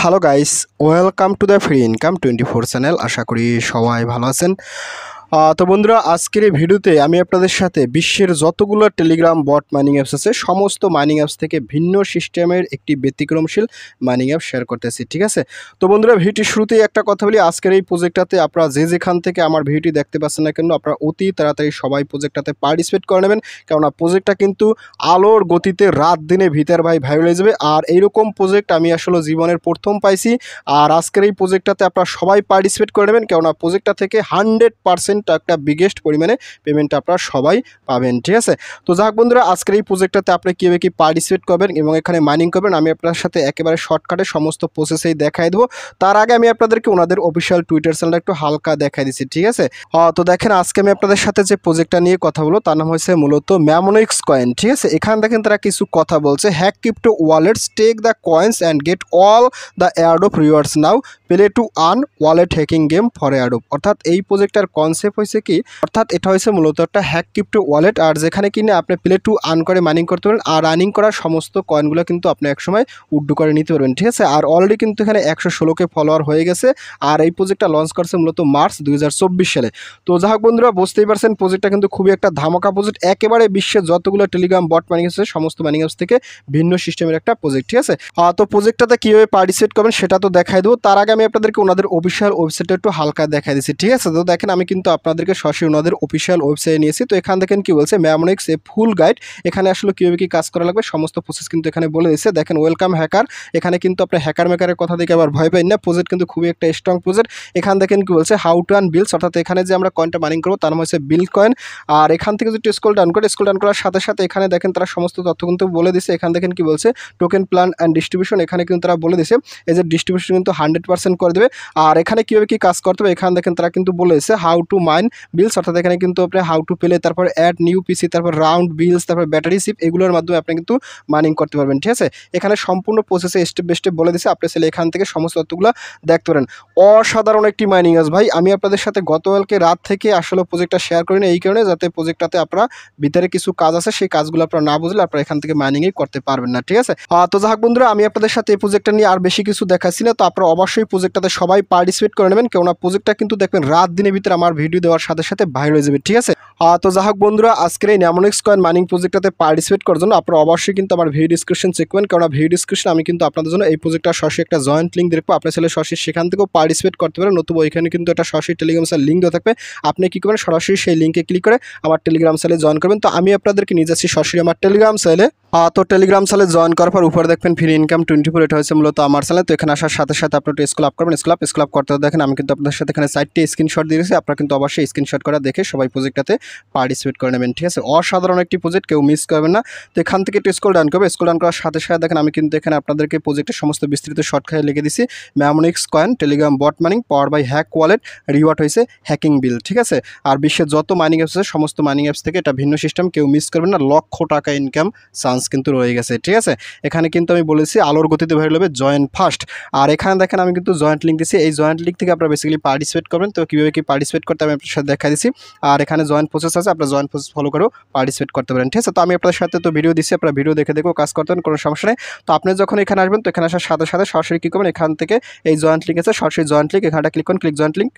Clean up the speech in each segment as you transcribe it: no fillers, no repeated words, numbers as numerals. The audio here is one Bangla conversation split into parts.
Hello guys, welcome to the free income 24 channel. আশা করি সবাই ভালো আছেন। তো বন্ধুরা, আজকের এই ভিডিওতে আমি আপনাদের সাথে বিশ্বের যতগুলো টেলিগ্রাম বট মাইনিং অ্যাপস আছে সমস্ত মাইনিং অ্যাপস থেকে ভিন্ন সিস্টেমের একটি ব্যতিক্রমশীল মাইনিং অ্যাপ শেয়ার করতেছি, ঠিক আছে? তো বন্ধুরা, ভিডিওটির শুরুতেই একটা কথা বলি, আজকের এই প্রজেক্টটাতে আপনারা যেখান থেকে আমার ভিডিওটি দেখতে পাচ্ছেন না কেন, আপনারা অতি তাড়াতাড়ি সবাই প্রজেক্টটাতে পার্টিসিপেট করে নেবেন, কেননা প্রজেক্টটা কিন্তু আলোর গতিতে রাত দিনে ভিতর ভাইরাল হয়ে যাবে। আর এইরকম প্রজেক্ট আমি আসলে জীবনের প্রথম পাইছি। আর আজকের এই প্রজেক্টটাতে আপনারা সবাই পার্টিসিপেট করে নেবেন, কেননা প্রজেক্টটা থেকে 100% একটা বিগেস্ট পরিমাণে পেমেন্ট আপনারা সবাই পাবেন, ঠিক আছে? তো যাক বন্ধুরা, আজকের এই প্রজেক্টটাতে আপনি কীভাবে কি পার্টিসিপেট করবেন এবং এখানে মাইনিং করবেন আমি আপনার সাথে একেবারে শর্টকাটে সমস্ত প্রসেসেই দেখাই দেবো। তার আগে আমি আপনাদেরকে ওনাদের অফিসিয়াল টুইটার চ্যানেলটা একটু হালকা দেখাই দিচ্ছি, ঠিক আছে? তো দেখেন, আজকে আমি আপনাদের সাথে যে প্রজেক্টটা নিয়ে কথা বলবো তার নাম হয়েছে মূলত ম্যামোনিক্স কয়েন, ঠিক আছে? এখানে দেখেন তারা কিছু কথা বলছে, hack crypto wallets, take the coins and get all the airdrop rewards now, play to earn wallet hacking game for airdrop. অর্থাৎ এই প্রজেক্টটার কনসেপ্ট হয়েছে কি, অর্থাৎ এটা হয়েছে মূলত একটা হ্যাক ক্রিপ্টো ওয়ালেট, আর যেখানে কিনে আপনি প্লে টু আর্ন করে মাইনিং করতে পারেন, আর রানিং করা সমস্ত কয়েনগুলো কিন্তু আপনি একসময় উড্ডু করে নিতে পারবেন, ঠিক আছে? আর অলরেডি কিন্তু এখানে 116K ফলোয়ার হয়ে গেছে। আর এই প্রজেক্টটা লঞ্চ করছে মূলত মার্চ 2024 সালে। তো যাই হোক বন্ধুরা, বুঝতেই পারছেন প্রজেক্টটা কিন্তু খুবই একটা ধামাকা প্রজেক্ট, একেবারে বিশ্বের যতগুলো টেলিগ্রাম বট মাইনিং আছে সমস্ত মাইনিং অ্যাপস থেকে ভিন্ন সিস্টেমের একটা প্রজেক্ট, ঠিক আছে? তো প্রজেক্টটাতে কীভাবে পার্টিসিপেট করবেন সেটা তো দেখাই দেবো। তার আগে আমি আপনাদেরকে ওনাদের অফিসিয়াল ওয়েবসাইটটা একটু হালকা দেখাই দিচ্ছি, ঠিক আছে? তো দেখেন, আমি কিন্তু আপনাদেরকে সরাসরি ওনাদের অফিসিয়াল ওয়েবসাইটে নিয়েছি। তো এখানে দেখেন কি বলছে, ম্যামোনিক্স এ ফুল গাইড। এখানে আসলে কীভাবে কি কাজ করা লাগবে সমস্ত প্রসেস কিন্তু এখানে বলে দিচ্ছে। দেখেন, ওয়েলকাম হ্যাকার। এখানে কিন্তু আপনি হ্যাকার মেকারের কথা দেখে আবার ভয় পাই না, প্রজেক্ট কিন্তু খুবই একটা স্ট্রং প্রজেক্ট। এখানে দেখেন কি বলছে, হাউ টু আর্ন বিলস, অর্থাৎ এখানে যে আমরা কয়েনটা মাইনিং করবো তার নাম হচ্ছে বিল কয়েন। আর এখান থেকে যদি স্ক্রল ডাউন করার সাথে সাথে এখানে দেখেন তারা সমস্ত তথ্য কিন্তু বলে দিচ্ছে। এখানে দেখেন কি বলছে, টোকেন প্ল্যান অ্যান্ড ডিস্ট্রিবিউশন, এখানে কিন্তু তারা বলে দিচ্ছে এই যে ডিস্ট্রিবিউশন কিন্তু 100% করে দেবে। আর এখানে কীভাবে কি কাজ করতে হবে এখানে দেখেন তারা কিন্তু বলে দিচ্ছে হাউ টু মাইন বিলস, অর্থাৎ এখানে কিন্তু আপনি হাউ টু প্লে, তারপর অ্যাড নিউ পিসি, তারপর রাউন্ড বিলস, তারপর ব্যাটারি সিপ, এগুলোর মাধ্যমে আপনি কিন্তু মাইনিং করতে পারবেন, ঠিক আছে? এখানে সম্পূর্ণ প্রসেসে স্টেপ বাই স্টেপ বলে দিচ্ছে, আপনি চাইলে এখান থেকে সমস্ত তথ্যগুলো দেখতে পারেন। অসাধারণ একটি মাইনিং আছে ভাই। আমি আপনাদের সাথে গতকালকে রাত থেকে আসলে প্রজেক্টটা শেয়ার করি না এই কারণে, যাতে প্রজেক্টটাতে আপনারা ভিতরে কিছু কাজ আছে সেই কাজগুলো আপনারা না বুঝলে আপনারা এখান থেকে মাইনিংই করতে পারবেন না, ঠিক আছে? তো যাক বন্ধুরা, আমি আপনাদের সাথে এই প্রজেক্টটা নিয়ে আর বেশি কিছু দেখাচ্ছি না। তো আপনারা অবশ্যই প্রজেক্টটাতে সবাই পার্টিসিপেট করে নেবেন, কেননা প্রজেক্টটা কিন্তু দেখবেন রাত দিনের ভিতরে আমার ভিডিও দেওয়ার সাথে সাথে ভাইরাল হয়ে যাবে, ঠিক আছে? তো যাই হোক বন্ধুরা, আজকের এই ম্যামোনিক্স কয়েন মাইনিং প্রজেক্টটাতে পার্টিসিপেট করার জন্য আপনারা অবশ্যই কিন্তু আমার ভিডিও ডিসক্রিপশন চেক করবেন, কারণ ভিডিও ডিসক্রিপশন আমি কিন্তু আপনাদের জন্য এই প্রজেক্টটা সরাসরি একটা জয়েন্ট লিঙ্ক দেখবো, আপনার ছেলে সরাসরি সেখান থেকেও পার্টিসিপেট করতে পারেন, নতুবা ওইখানে কিন্তু একটা সরাসরি টেলিগ্রাম চ্যানেল লিঙ্ক দেওয়া থাকবে। আপনি কী করবেন, সরাসরি সেই লিঙ্কে ক্লিক করে আমার টেলিগ্রাম চ্যানেলে জয়েন করবেন। তো আমি আপনাদেরকে নিয়ে যাচ্ছি সরাসরি আমার টেলিগ্রাম চ্যানেলে। তো টেলিগ্রাম চ্যানেলে জয়েন করার পর উপরে দেখবেন ফ্রি ইনকাম 24, এটা হচ্ছে মূলত আমার চ্যানেল। তো এখানে আসার সাথে সাথে আপনি একটু স্ক্রল আপ করবেন, স্ক্রল আপ করতে দেখেন আমি কিন্তু আপনাদের সাথে এখানে 4টি স্ক্রিনশট দিয়েছি। আপনারা কিন্তু অবশ্যই স্ক্রিনশট করা দেখে সবাই প্রজেক্টটাতে পার্টিসিপেট করে নেবেন, ঠিক আছে? অসাধারণ একটি প্রজেক্ট, কেউ মিস করবেন না। তো এখান থেকে একটু স্ক্রল ডাউন করবে, স্ক্রল ডাউন করার সাথে সাথে দেখেন আমি কিন্তু এখানে আপনাদেরকে প্রজেক্টের সমস্ত বিস্তৃত শর্টকাটে লিখে দিছি, mnemonics coin telegram bot mining power buy hack wallet, reward হয়েছে হ্যাকিং বিল, ঠিক আছে? আর বিশ্বের যত মাইনিং অ্যাপস আছে সমস্ত মাইনিং অ্যাপস থেকে এটা ভিন্ন সিস্টেম, কেউ মিস করবেন না। লক্ষ টাকা ইনকাম চান্স কিন্তু রয়ে গেছে, ঠিক আছে? এখানে কিন্তু আমি বলেছি আলোর গতিতে ভাইরাল হবে, জয়েন ফার্স্ট। আর এখানে দেখেন আমি কিন্তু জয়েন্ট লিঙ্ক দিচ্ছি, এই জয়েন্ট লিঙ্ক থেকে আপনারা বেসিক্যালি পার্টিসিপেট করবেন। তো কীভাবে কি পার্টিসিপেট করতে আমি আপনার সাথে দেখা দিচ্ছি। আর এখানে জয়েন্ট প্রসেস আছে, আপনারা জয়েন্ট প্রসেস ফলো করেও পার্টিসিপেট করতে পারেন, ঠিক আছে? তো আমি আপনাদের সাথে তো ভিডিও দিচ্ছি, আপনারা ভিডিও দেখে দেখেও কাজ করতে পারেন, কোনো সমস্যা নেই। তো আপনি যখন এখানে আসবেন তো এখানে আসার সাথে সাথে সরাসরি কী করবেন, এখান থেকে এই জয়েন্ট লিঙ্ক আছে, সরাসরি জয়েন্ট লিঙ্ক এখানটা ক্লিক করুন, ক্লিক জয়েন্ট লিঙ্ক।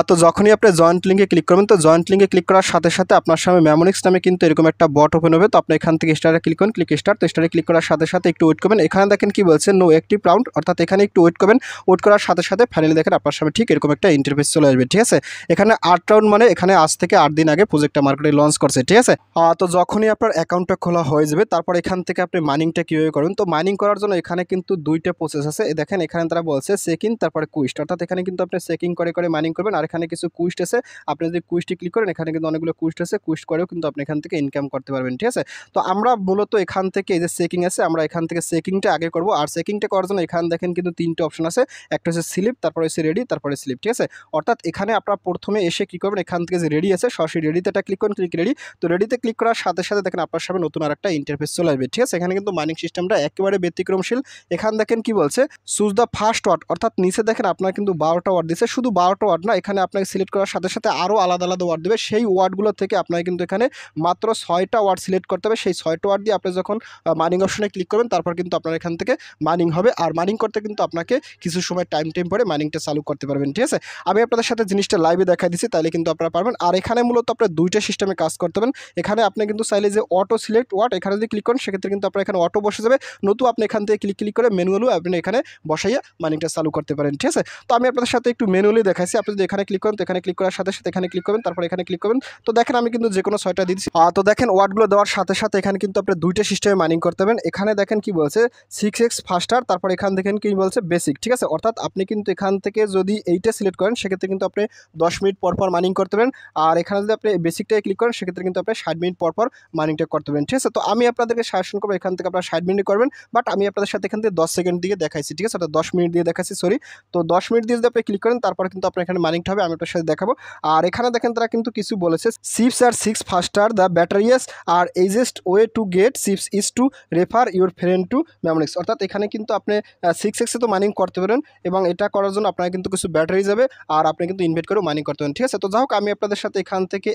তো যখনই আপনি জয়েন্ট লিঙ্কে ক্লিক করবেন তো জয়েন্ট লিঙ্কে ক্লিক করার সাথে সাথে আপনার সামনে ম্যামোনিক্স নামে কিন্তু এরকম একটা বট ওপেন হবে। তো আপনি এখান থেকে স্টারে ক্লিক করুন, ক্লিক স্টার। তো স্টারে ক্লিক করার সাথে সাথে একটু ওয়েট করবেন। এখানে দেখেন কি বলছে, নো অ্যাক্টিভ রাউন্ড, অর্থাৎ এখানে একটু ওয়েট করবেন। ওয়েট করার সাথে সাথে ফাইনালি দেখেন আপনার সামনে ঠিক এরকম একটা ইন্টারফেস চলে আসবে, ঠিক আছে? এখানে 8 রাউন্ড, মানে এখানে আজ থেকে 8 দিন আগে প্রজেক্টটা মার্কেটে লঞ্চ করছে, ঠিক আছে? তো যখনই আপনার অ্যাকাউন্টটা খোলা হয়ে যাবে তারপর এখান থেকে আপনি মাইনিংটা কীভাবে করবেন। তো মাইনিং করার জন্য এখানে কিন্তু 2টা প্রসেস আছে। দেখেন এখানে তারা বলছে চেকিং, তারপরে কুইস্ট, অর্থাৎ এখানে কিন্তু আপনি চেকিং করে করে মাইনিং করবেন। আর এখানে কিছু কুইস্ট আছে, আপনি যদি কুইস্টে ক্লিক করেন এখানে কিন্তু অনেকগুলো কুইস্ট আছে, কুইস্ট করেও কিন্তু আপনি এখান থেকে ইনকাম করতে পারবেন, ঠিক আছে? তো আমরা মূলত এখান থেকে এই যে চেকিং আছে, আমরা এখান থেকে চেকিংটা আগে করব। আর চেকিংটা করার জন্য এখানে দেখেন কিন্তু 3টে অপশন আছে, একটা হচ্ছে স্লিপ, তারপরে হচ্ছে রেডি, তারপরে স্লিপ, ঠিক আছে? অর্থাৎ এখানে আপনারা প্রথমে এসে কী করবেন, এখান থেকে যে রেডি আছে সরাসরি রেডিতে একটা ক্লিক করুন, ক্লিক রেডি। তো রেডিতে ক্লিক করার সাথে সাথে দেখেন আপনার সামনে নতুন আরেকটা ইন্টারফেস চলে আসবে, ঠিক আছে? এখানে কিন্তু মাইনিং সিস্টেমটা একেবারে ব্যতিক্রমশীল। এখানে দেখেন কি বলছে, চুজ দ্য ফার্স্ট ওয়ার্ড, অর্থাৎ নিচে দেখেন আপনার কিন্তু 12টা ওয়ার্ড দিচ্ছে, শুধু 12টা ওয়ার্ড না, এখানে আপনাকে সিলেক্ট করার সাথে সাথে আরও আলাদা আলাদা ওয়ার্ড দেবে। সেই ওয়ার্ডগুলো থেকে আপনাকে কিন্তু এখানে মাত্র 6টা ওয়ার্ড সিলেক্ট করতে হবে। সেই 6টা ওয়ার্ড দিয়ে আপনি যখন মাইনিং অপশনে ক্লিক করবেন তারপর কিন্তু আপনার এখান থেকে মাইনিং হবে। আর মাইনিং করতে কিন্তু আপনাকে কিছু সময় টাইম পরে মাইনিংটা চালু করতে পারবেন। ঠিক আছে, আমি আপনাদের সাথে জিনিসটা লাইভে দেখা দিচ্ছি, তাহলে কিন্তু আপনারা পারবেন। আর এখানে মূলত আপনার দুইটা সিস্টেমে কাজ করতে পারেন। এখানে আপনি কিন্তু চাইলে যে অটো সিলেক্ট ওয়ার্ড এখানে যদি ক্লিক করেন সেক্ষেত্রে কিন্তু আপনার এখানে অটো বসে যাবে, নতুবা আপনি এখান থেকে ক্লিক করে ম্যানুয়ালি আপনি এখানে বসাইয়া মাইনিংটা চালু করতে পারেন। ঠিক আছে, তো আমি আপনাদের সাথে একটু ম্যানুয়ালি দেখাইছি। আপনি যদি এখানে ক্লিক করেন তো এখানে ক্লিক করার সাথে সাথে এখানে ক্লিক করবেন, তারপর এখানে ক্লিক করবেন। তো দেখেন আমি কিন্তু যে কোনো 6টা দিচ্ছি। তো দেখেন ওয়ার্ডগুলো দেওয়ার সাথে সাথে এখানে কিন্তু আপনি দুইটা সিস্টেমে মাইনিং করতে পারবেন। এখানে দেখেন কি বলছে 6x ফাস্টার, তারপর এখান দেখেন কি বলছে বেসিক। ঠিক আছে, অর্থাৎ আপনি কিন্তু এখান থেকে যদি এইটা সিলেক্ট করেন সেক্ষেত্রে কিন্তু আপনি 10 মিনিট পর মাইনিং করতে পারেন। আর এখানে যদি আপনি বেসিকটায় ক্লিক করেন সেক্ষেত্রে কিন্তু আপনি 60 মিনিট পর মাইনিংটা করতে পারেন। ঠিক আছে, তো আমি আপনাদেরকে সাজেশন করবো এখান থেকে আপনারা 60 মিনিট করবেন, বাট আমি আপনাদের সাথে এখান থেকে 10 সেকেন্ড দিয়ে দেখাইছি। ঠিক আছে, অর্থাৎ 10 মিনিট দিয়ে দেখাচ্ছি, সরি। তো 10 মিনিট দিয়ে যদি আপনি ক্লিক করেন তারপর কিন্তু আপনার এখানে মাইনিংটা হবে, আমি আপনার সাথে দেখাবো। আর এখানে দেখেন তারা কিন্তু কিছু বলেছে, চিপস আর 6 ফাস্টার দ্য ব্যাটারিয়াস আর easiest way to get chips is to refer your friend to mnemonics. অর্থাৎ এখানে কিন্তু আপনি 6x-এ তো মাইনিং করতে পারেন এবং এটা করার জন্য আপনার কিন্তু কিছু ব্যাটারি যাবে আর আপনি কিন্তু ইনভাইট করেও মাইনিং করতে পারেন। ঠিক আছে, তো যাই হোক আমি আপনাদের সাথে এখান থেকে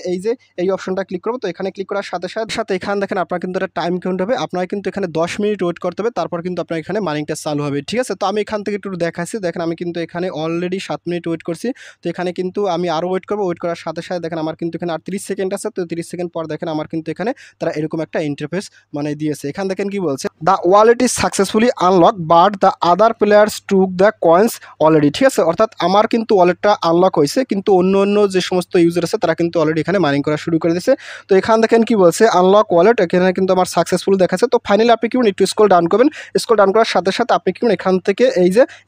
এই অপশনটা ক্লিক করবো। তো এখানে ক্লিক করার সাথে সাথে এখানে দেখেন আপনার কিন্তু একটা টাইম কাউন্ট হবে। আপনার কিন্তু এখানে 10 মিনিট ওয়েট করতে হবে, তারপর কিন্তু আপনার এখানে মাইনিংটা চালু হবে। ঠিক আছে, তো আমি এখান থেকে একটু দেখাচ্ছি। দেখেন আমি কিন্তু এখানে অলরেডি 7 মিনিট ওয়েট করছি। তো এখানে কিন্তু আমি আরও ওয়েট করবো। ওয়েট করার সাথে সাথে দেখেন আমার কিন্তু এখানে আর 30 সেকেন্ড আছে। তো 30 সেকেন্ড পর দেখেন আমার কিন্তু এখানে তারা এরকম একটা ইন্টারফেস মানে দিয়েছে। এখানে দেখেন কি বলছে, the wallet is successfully unlock but the other players took the coins already. ঠিক আছে, অর্থাৎ আমার কিন্তু ওয়ালেটটা আনলক হয়েছে কিন্তু অন্য যে সমস্ত ইউজার আছে তারা কিন্তু অলরেডি এখানে মাইনিং করা শুরু করে দিয়েছে। তো এখানে দেখেন কি বলছে, আনলক ওয়ালেট, এখানে কিন্তু আমার সাকসেসফুল দেখাচ্ছে। তো ফাইনালি আপনি কি একটু স্ক্রল ডাউন করবেন। স্ক্রল ডাউন করার সাথে সাথে আপনি কি এখান থেকে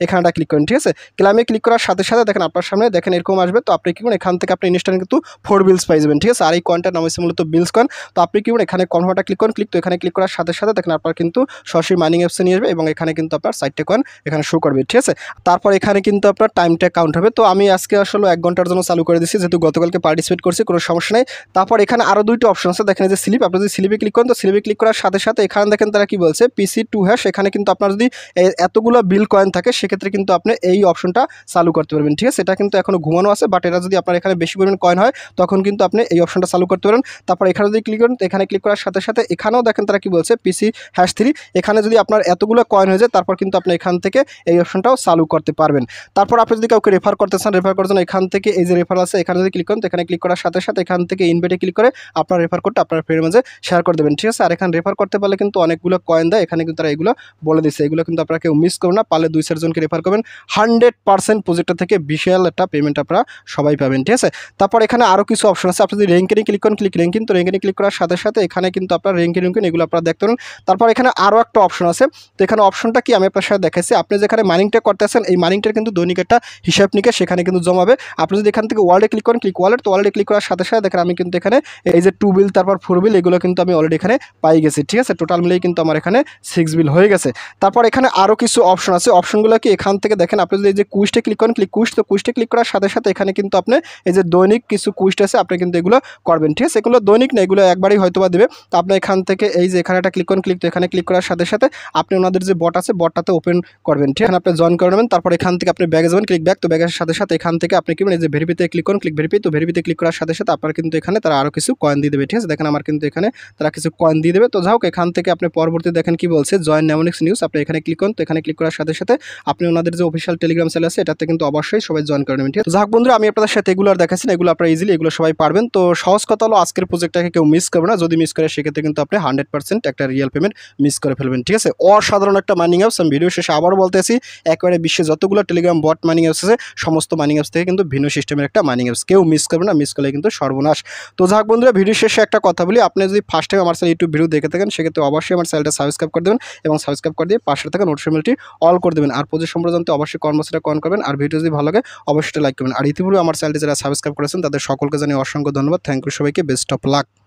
এখানটা ক্লিক করেন। ঠিক আছে, ক্লামে ক্লিক করার সাথে সাথে দেখেন আপনার সামনে দেখেন এরকম আসবে। তো আপনি কি এখান থেকে আপনি ইনস্ট্যান্ট কিন্তু 4 বিলস পাই যাবেন। ঠিক আছে, আর এই কয়েনটার নাম হচ্ছে মূলত বিলস কয়েন। তো আপনি কি এখানে কনভার্টটা ক্লিক করেন। তো এখানে ক্লিক করার সাথে সাথে দেখেন আপনার কিন্তু সরাসরি মাইনিং অ্যাপসে নিয়ে আসবে এবং এখানে কিন্তু আপনার 4টে কয়েন এখানে শো করবে। ঠিক আছে, তারপর এখানে কিন্তু আপনার টাইমটা কাউন্ট হবে। তো আমি আজকে আসলে 1 ঘন্টার জন্য চালু করে দিচ্ছি, যেহেতু গতকালকে পার্টিসিপেট করছি, কোনো সমস্যা নেই। তারপর এখানে আরও 2টি অপশন আছে। দেখেন যে স্লিপ, আপনি যদি স্লিপে ক্লিক করেন তো স্লিপে ক্লিক করার সাথে সাথে এখানে দেখেন তারা কি বলছে PC2 হ্যাশ। এখানে কিন্তু আপনার যদি এতগুলো বিল কয়েন থাকে সেক্ষেত্রে কিন্তু আপনি এই অপশনটা চালু করতে পারবেন। ঠিক আছে, এটা কিন্তু এখনো ঘুমানো আছে, বাট এটা যদি আপনার এখানে বেশি পরিমাণ কয়েন হয় তখন কিন্তু আপনি এই অপশনটা চালু করতে পারেন। তারপর এখানে যদি ক্লিক করেন, এখানে ক্লিক করার সাথে সাথে এখানেও দেখেন তারা কি বলছে PC#3। এখানে যদি আপনার এতগুলো কয়েন হয়ে যায় তারপর কিন্তু আপনি এখান থেকে এই অপশনটাও চালু করতে পারবেন। তারপর আপনি যদি কাউকে রেফার করতে চান, রেফার করার জন্য এখান থেকে এই যে রেফার আছে এখানে যদি ক্লিক করেন তো এখানে ক্লিক করার সাথে সাথে এখান থেকে ইনভাইটে ক্লিক করে আপনার রেফার কোডটা আপনার ফ্রেন্ডের মাঝে শেয়ার করে দেবেন। ঠিক আছে, আর এখানে রেফার করতে পারলে কিন্তু অনেকগুলো কয়েন দেয়, এখানে কিন্তু তারা এগুলো বলে দিচ্ছে। এগুলো কিন্তু আপনারা কেউ মিস করবেন না, পারলে 2-4 জনকে রেফার করবেন। 100% প্রজেক্টটা থেকে বিশাল একটা পেমেন্ট আপনারা সবাই পাবেন। ঠিক আছে, তারপর এখানে আরও কিছু অপশন আছে। আপনি যদি র্যাঙ্কিনে ক্লিক করেন, র্যাঙ্কিং, তো র্যাঙ্কিনে ক্লিক করার সাথে সাথে এখানে কিন্তু আপনার র্যাঙ্কিং এগুলো আপনারা দেখতে পারেন। তারপর এখানে আরও একটা অপশন আছে। তো এখানে অপশনটা কি আমি আপনার সাথে দেখাচ্ছি। আপনি যেখানে মাইনিংটা করতেছেন এই মাইনিংটার কিন্তু দৈনিক একটা হিসাব নিকাশ সেখানে কিন্তু জমাবে। আপনি যদি এখান থেকে ওয়ালেটে ক্লিক করেন, ওয়ালেট, তো ওয়ালেটে ক্লিক করার সাথে সাথে দেখেন আমি কিন্তু এখানে এই যে 2 বিল তারপর 4 বিল এগুলো কিন্তু আমি অলরেডি এখানে পাই গেছি। ঠিক আছে, টোটাল মিলেই কিন্তু আমার এখানে 6 বিল হয়ে গেছে। তারপর এখানে আরও কিছু অপশন আছে। অপশনগুলো কি এখান থেকে দেখেন আপনি যদি এই যে কুইজটা ক্লিক করেন, তো কুইজটা ক্লিক করার সাথে সাথে এখানে কিন্তু আপনি এই যে দৈনিক কিছু কুইজ আছে আপনি কিন্তু এগুলো করবেন। ঠিক আছে, এগুলো দৈনিক না, এগুলো একবারই হয়তোবা দেবে। তো আপনি এখান থেকে এই যে এখানে একটা ক্লিক করেন, তো এখানে ক্লিক করার সাথে সাথে আপনি ওনাদের যে বট আছে বটটাতে ওপেন করবেন। ঠিক আছে, আপনি জয়েন করে নেবেন। তারপর এখান থেকে আপনি ব্যাগে যাবেন, ব্যাক, তো ব্যাগের সাথে সাথে এখান থেকে আপনি কি এই যে ভেরিফাইতে ক্লিক করেন, ভেরিফাই, তো ভেরিফাইতে ক্লিক করার সাথে সাথে আপনার কিন্তু এখানে তারা আরও কিছু কয়েন দিয়ে দেবে। ঠিক আছে, দেখেন আমার কিন্তু এখানে তারা কিছু কয়েন দিয়ে দেবে। তো যাই হোক এখান থেকে আপনি পরবর্তী দেখেন কি বলছে, জয়েন নেমোনিক্স নিউজ, আপনি এখানে ক্লিক করেন। তো এখানে ক্লিক করার সাথে সাথে আপনি ওনাদের যে অফিসিয়াল টেলিগ্রাম চ্যানেল আছে এটাতে কিন্তু অবশ্যই সবাই জয়েন করে নেবেন। ঠিক আছে, যাক বন্ধুরা আমি আপনাদের সাথে এগুলো আর দেখাচ্ছি না, এগুলো আপনারা ইজিলি এগুলো সবাই পারবেন। তো সহজ কথা হলো আজকের প্রজেক্টটাকে কেউ মিস করবে না, যদি মিস করে সেক্ষেত্রে কিন্তু আপনি 100% একটা রিয়েল পেমেন্ট মিস করে ফেলবেন। ঠিক আছে, অসাধারণ একটা মাইনিং অ্যাপস। আমি ভিডিও শেষে আবারও বলতেছি, একেবারে বিশ্বে যতগুলো টেলিগ্রাম বট মাইনিং অ্যাপস আছে সমস্ত মাইনিং অ্যাপস থেকে কিন্তু ভিন্ন সিস্টেমের একটা মাইনিং অ্যাপস, কেউ মিস করবে না, মিস করলে কিন্তু সর্বনাশ। তো যাক বন্ধুরা ভিডিও শেষে একটা কথা বলি, আপনি যদি ফার্স্ট টাইম আমার ইউটিউব ভিডিও দেখে থাকেন সেক্ষেত্রে অবশ্যই আমার চ্যানেলটা সাবস্ক্রাইব করে দেবেন এবং সাবস্ক্রাইব করে দিয়ে পাশে থাকা নোটিফিকেশনটি অল করে দেবেন। আর প্রজেক্ট সম্পর্কে জানতে অবশ্যই কর্মসূচিটা কন করবেন। আর ভিডিও যদি ভালো লাগে অবশ্যই লাইক করবেন। আর ইতিপূর্বে আমার চ্যানেলটি যারা সাবস্ক্রাইব করেছেন তাদের সকলকে জানিয়ে অসংখ্য ধন্যবাদ। থ্যাংক ইউ সবাইকে, বেস্ট অফ লাক।